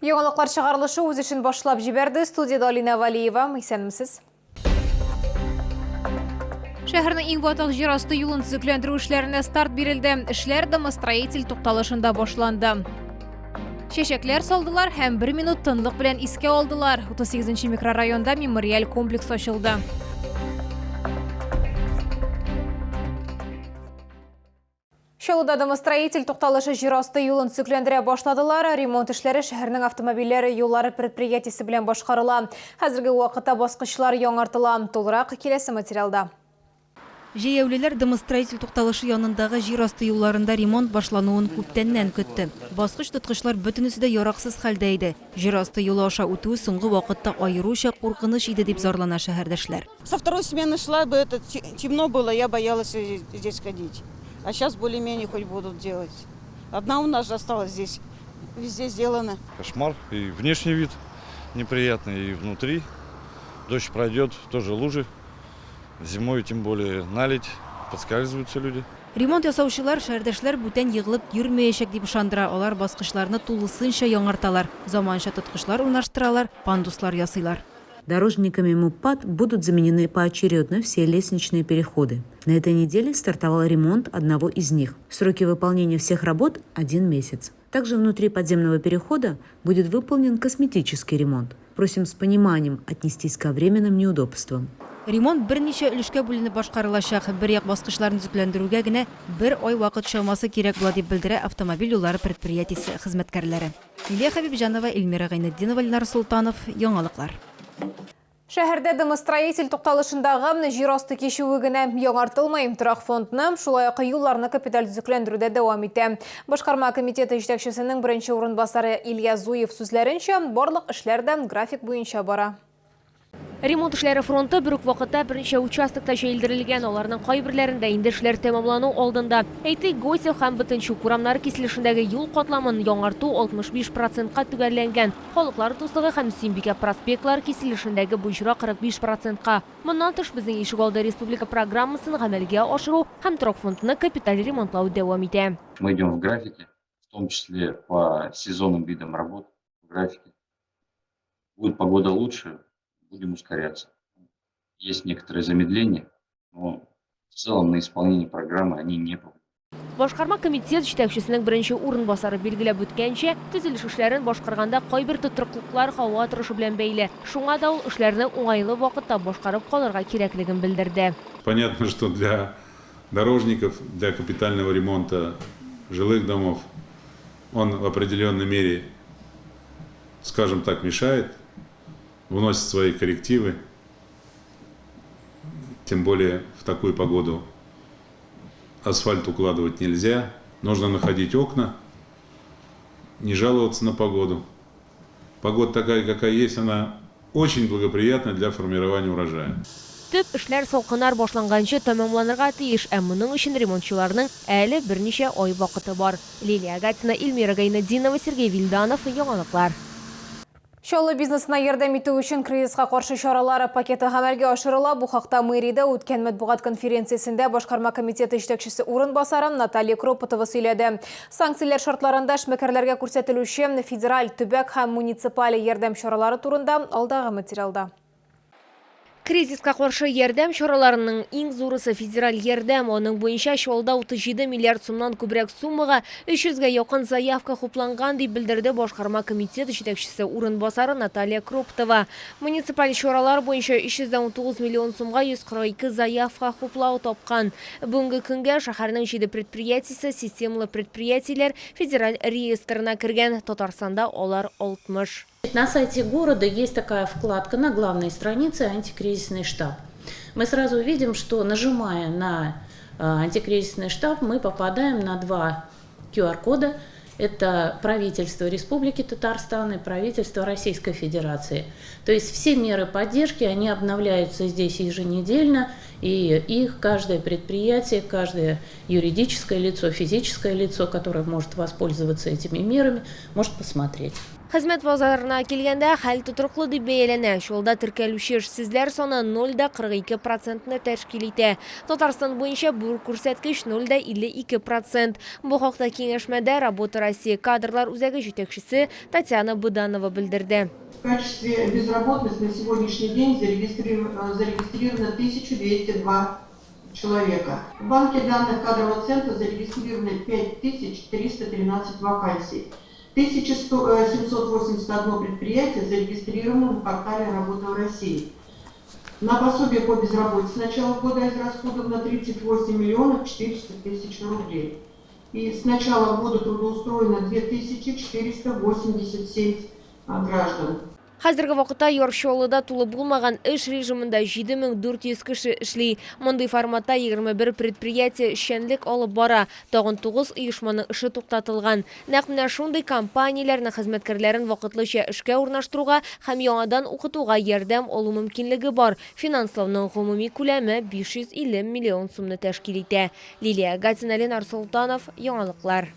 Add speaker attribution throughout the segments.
Speaker 1: Яңалыклар чыгарылышы үз ишин башлап жиберди. Студияда Алина Валиева. Исәнмесез? Шәһәрнең иң ватык җир асты юлын төзекләндерү эшләренә старт бирелде. Эшләр домостроитель тукталышында башланды. Чәчәкләр салдылар һәм 1 минут тынлык белән искә алдылар. 38-нче микрорайонда мемориаль комплекс ачылды. Шалуда домостроитель тукталышы җир асты юлын төзекләндерә башладылар. Ремонт эшләре шәһәрнең автомобильләре юллары предприятиесе белән башкарыла. Хәзерге вакытта баскычлар яңартыла. Толырак киләсе материалда.
Speaker 2: Җәяүлеләр домостроитель тукталышы янындагы җир асты юлларында ремонт башлануын күптәннән көтте. Баскыч тоткычлар бөтенесе дә яраксыз хәлдә иде. Җир асты юлы аша үтүе соңгы вакытта аеруча куркыныч иде дип зарлана шәһәрдәшләр.
Speaker 3: Со второй смены шла бы, это темно было, я боялась здесь ходить. А сейчас более-менее хоть будут делать. Одна у нас же осталась здесь, везде сделано.
Speaker 4: Кошмар, и внешний вид неприятный, и внутри. Дождь пройдет, тоже лужи. Зимой тем более наледь, подскальзываются люди.
Speaker 2: Ремонт ясаучылар шәһәрдәшләр бүтән егылып йөрмәячәк дип ышандыра. Алар баскычларны тулысынча яңарталар. Заманча тоткычлар урнаштыралар, пандуслар ясыйлар.
Speaker 5: Дорожниками МУПАД будут заменены поочередно все лестничные переходы. На этой неделе стартовал ремонт одного из них. Сроки выполнения всех работ – 1 месяц. Также внутри подземного перехода будет выполнен косметический ремонт. Просим с пониманием отнестись ко временным неудобствам.
Speaker 2: Ремонт берничә өлешкә бүленеп башкарылачак. Бер як баскычларын төзекләндерүгә генә 1 ай вакыт чамасы кирәк була дип белдерә автомобиль юллары предприятиесе хезмәткәрләре. Илия Хәбибҗанова, Эльмира Гайнетдинова, Ленар Султанов. Яңалыклар.
Speaker 1: Шәһәрдә домостроитель тукталышындагы җир асты кичүе генә яңартылмый. Торак фондны, шулай ук юлларны капиталь төзекләндерүдә дәвам итә. Башкарма комитеты җитәкчесенең беренче урынбасары Илья Зуев сүзләренчә, барлык эшләр дә график буенча бара.
Speaker 6: Ремонт эшләре фронты бер үк вакытта берничә участокта җәелдерелгән, аларның кайберләрендә инде эшләр тәмамлану алдында. Әйтик, Госев һәм Бөтенчүк урамнары киселешендәге юл катламын яңарту 65%-ка төгәлләнгән. Халыклар дуслыгы һәм Сөембикә проспектлары киселешендәге буҗра 45%-ка. Моннан тыш безнең Ишегалда республика программасын гамәлгә ашыру һәм торак фондны капиталь ремонтлау дәвам итә.
Speaker 7: Мы идем в графике, в том числе по сезонным видам работ в графике. Будет погода лучше, будем ускоряться. Есть некоторые замедления, но в целом на исполнение программы они не повлияют.
Speaker 6: Башкарма комитет җитәкчесенең беренче урынбасары билгеләп үткәнчә, төзелеш эшләрен башкарганда кайбер тотрыклыклар һава торышы белән бәйле. Шуңа да ул эшләрне уңайлы вакытта башкарып калырга кирәклеген белдерде.
Speaker 8: Понятно, что для дорожников, для капитального ремонта жилых домов он в определенной мере, скажем так, мешает, вносит свои коррективы, тем более в такую погоду асфальт укладывать нельзя, нужно находить окна, не жаловаться на погоду. Погода такая, какая есть, она очень благоприятна для формирования урожая.
Speaker 6: Төп эшләр салкыннар башланганчы тәмамланырга тиеш, моның өчен ремонтчыларның әле берничә ай вакыты бар. Лилия Гатина, Эльмира Гайнетдинова, Сергей Вильданов. Яңалыклар.
Speaker 1: Шаллы бизнесына ярдәм итү өчен кризиска каршы чаралары пакеты гамәлгә ашырыла. Бу хакта мэриядә үткән матбугат конференциясендә башкарма комитеты җитәкчесе урынбасары Наталья Кропотова сөйләде. Санкцияләр шартларында эшмәкәрләргә күрсәтелүче федераль, төбәк һәм муниципаль ярдәм чаралары турында алдагы материалда.
Speaker 6: Кризиска каршы ярдәм чараларының иң зурысы федераль ярдәм. Оның буенча Шалда 37 миллиард сумнан күбрәк суммага 300-гә якын заявка хупланган дип белдерде башкарма комитеты җитәкчесе урынбасары Наталья Кроптова. Муниципаль чаралар буенча 319 миллион сумга 142 заявка хуплау тапкан. Бүгенге көнгә шәһәрнең 7 предприятиесе системалы предприятиеләр федераль реестрына кергән. Татарстанда алар 60.
Speaker 9: На сайте города есть такая вкладка на главной странице «Антикризисный штаб». Мы сразу видим, что нажимая на антикризисный штаб, мы попадаем на 2 QR-кода. Это правительство Республики Татарстан и правительство Российской Федерации. То есть все меры поддержки, они обновляются здесь еженедельно, и их каждое предприятие, каждое юридическое лицо, физическое лицо, которое может воспользоваться этими мерами, может посмотреть.
Speaker 6: Хезмәт базарына келгәндә хәл тутырыклы дип бәяләнә. Шулда теркәлүче эшсезләр саны 0,42%-ны тәшкил итә. Татарстан буенча бу күрсәткеч 0,52%. Бу хакта киңәшмәдә Работа Россия кадрлар үзәге җитәкчесе Татьяна Буданова белдерде.
Speaker 10: В качестве безработных на сегодняшний день зарегистрировано 1202 человека. В банке данных кадрового центра зарегистрировано 5313 вакансий. 1781 предприятие зарегистрировано на портале «Работа в России». На пособие по безработице с начала года израсходовано 38 миллионов 400 тысяч рублей. И с начала года трудоустроено 2487 граждан.
Speaker 6: Хәзерге вакытта Йоркшолыда тулы булмаган эш режимында 7400 кеше эшли. Мондый форматта 21 предприятие эшчәнлек алып бара. Тагын 9 оешманың эше туктатылган. Нәкъ менә шундый компанияләрне хезмәткәрләрен вакытлыча эшкә урнаштыруга һәм яңадан укытуга ярдәм алу мөмкинлеге бар. Финанслауның гомуми күләме 550 миллион сумны тәшкил итә. Лилия Гатина, Ленар Султанов, яңалыклар.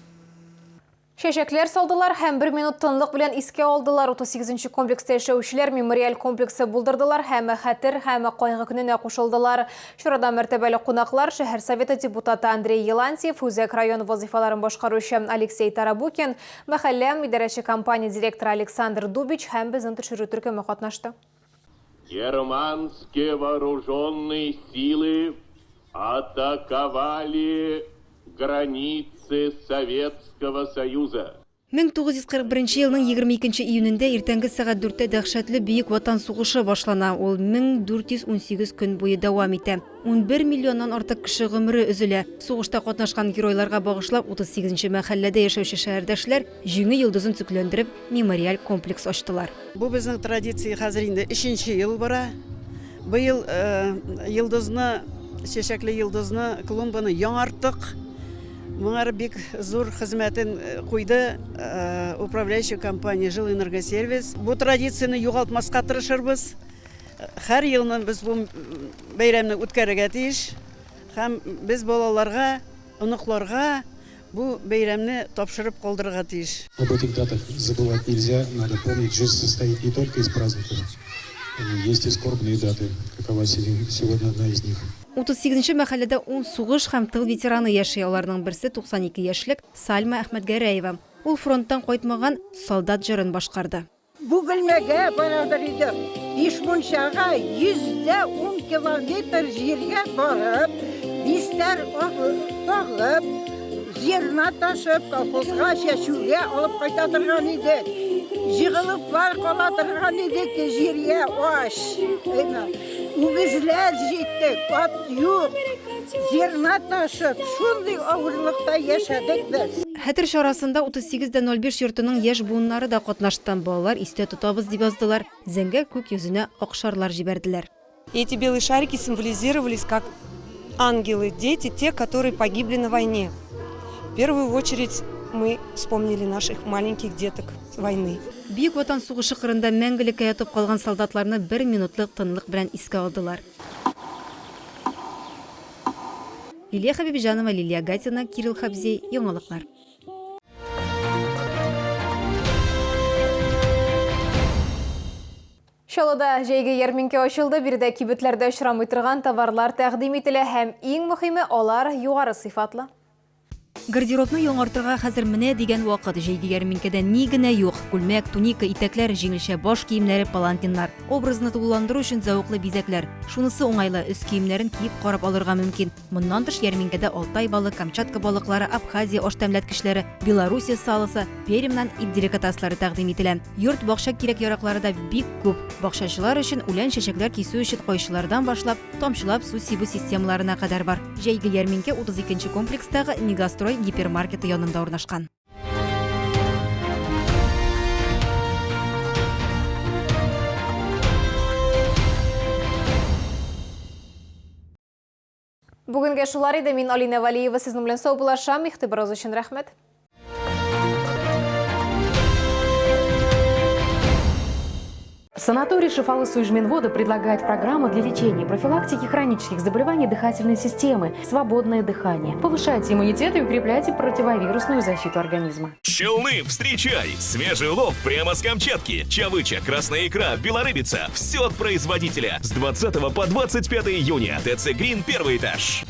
Speaker 1: Шәшәкләр салдылар һәм 1 минут тынлык белән искә алдылар. 38-нче комплекста яшәүчеләр мемориаль комплексы булдырдылар һәм хәтер һәм кайгы көненә кушылдылар. Шурада мәртәбәле кунаклар шәһәр советы депутаты Андрей Елантьев, Үзәк район вазифаларын башкаручы Алексей Тарабукин, мәхәллә идарәче компания директоры Александр Дубич һәм безнең төшерү төркеме катнашты.
Speaker 11: Германские вооруженные силы атаковали границы Советского Союза.
Speaker 2: 1941 елның 22 июнендә иртәнге сәгать 4-тә дәһшәтле бөек ватан сугышы башлана. Ул 1418 көн буе дәвам итә. 11 миллионнан артык кеше гомере өзелә. Сугышта катнашкан геройларга багышлап 38-нче мәхәлләдә яшәүче шәһәрдәшләр җиңү йолдызын төкләндереп мемориаль комплекс ачтылар.
Speaker 3: Бу безнең традиция хәзер инде 3нче ел бара. Быел йолдызны, чәчәкле йолдызны, клумбаны яңартык. Моңар бик зур хезмәтен куйды управляющая компания «Жилэнергосервис». Бу традицияны югалтмаска тырышырбыз. Һәр елны без бу бәйрәмне үткәрергә тиеш. Һәм без балаларга, оныкларга бу бәйрәмне тапшырып калдырырга тиеш.
Speaker 12: Об этих датах забывать нельзя. Надо помнить, жизнь состоит не только из праздников. Есть и скорбные даты. Какова сегодня одна из них.
Speaker 2: 38-нче мәхәлләдә 10 сугыш һәм тыл ветераны яши. Аларның берсе 92 яшьлек Сальма Әхмәтгәрәева. Ул фронттан кайтмаган солдат җырын башкарды.
Speaker 13: Бүгелмәгә барадыр иде. Бишмунчага 110 километр җиргә барып, бистәр тагып, җирне ташып, колхозга чәчүгә алып кайта торган иде. Җыгылып бар кала торган иде ки җиргә аш. Үгезләр җитте, ат юк. Җирне ташып, шундый авырлыкта яшәдек без.
Speaker 2: Хәтер чарасында 38-05 йортының яшь буыннары да катнаштан. Балалар истә тотабыз дип яздылар. Зәңгәр күк йөзенә акшарлар җибәрделәр.
Speaker 14: Эти белые шарики символизировались как ангелы, дети, те, которые погибли на войне. В первую очередь мы вспомнили наших маленьких деток войны.
Speaker 2: Бөек ватан сугышы кырында мәңгелеккә ятып калган солдатларны 1 минутлык тынлык белән искә алдылар. Лилия Хабибжанова, Лилия Гатина, Кирилл Хабзей, яңалыклар.
Speaker 1: Шалыда җәйге ярминке ачылды, биредә кибетләрдә очрамый торган товарлар тәкъдим ителә һәм иң мөһиме алар югары сыйфатлы.
Speaker 2: Гардеробны яңартырга хәзер менә дигән вакыт. Җәйге ярминкәдә ни генә юк. Күлмәк, туника, итәкләр, җиңелчә баш киемнәре, палантиннар. Образны тулыландыру өчен зәвыклы бизәкләр. Шунысы уңайлы, өс киемнәрен киеп карап алырга мөмкин. Моннан тыш ярминкәдә Алтай балык, Камчатка балыклары, Абхазия аш тәмләткечләре, Белоруссия салысы, Перемнан ит деликатеслары тәкъдим ителә. Йорт бакча кирәк-яраклары да бик күп. Бакчачылар өчен үлән чәчәкләр кисү өчен кайшылардан башлап, тамчылап су сибү системаларына кадәр бар. Җәйге ярминкә 32-нче комплекстагы Негастрой гипермаркеты янында урнашкан.
Speaker 1: Бүгенге шулар иде. Мин Алина Валиева сезнең белән сау булашам. Игътибарыгыз өчен рәхмәт.
Speaker 15: Санаторий Шифалы Суйжменвода предлагает программу для лечения и профилактики хронических заболеваний дыхательной системы, свободное дыхание. Повышайте иммунитет и укрепляйте противовирусную защиту организма.
Speaker 16: Челны, встречай! Свежий улов прямо с Камчатки. Чавыча, красная икра, белорыбица. Все от производителя. С 20 по 25 июня. ТЦ Грин, 1 этаж.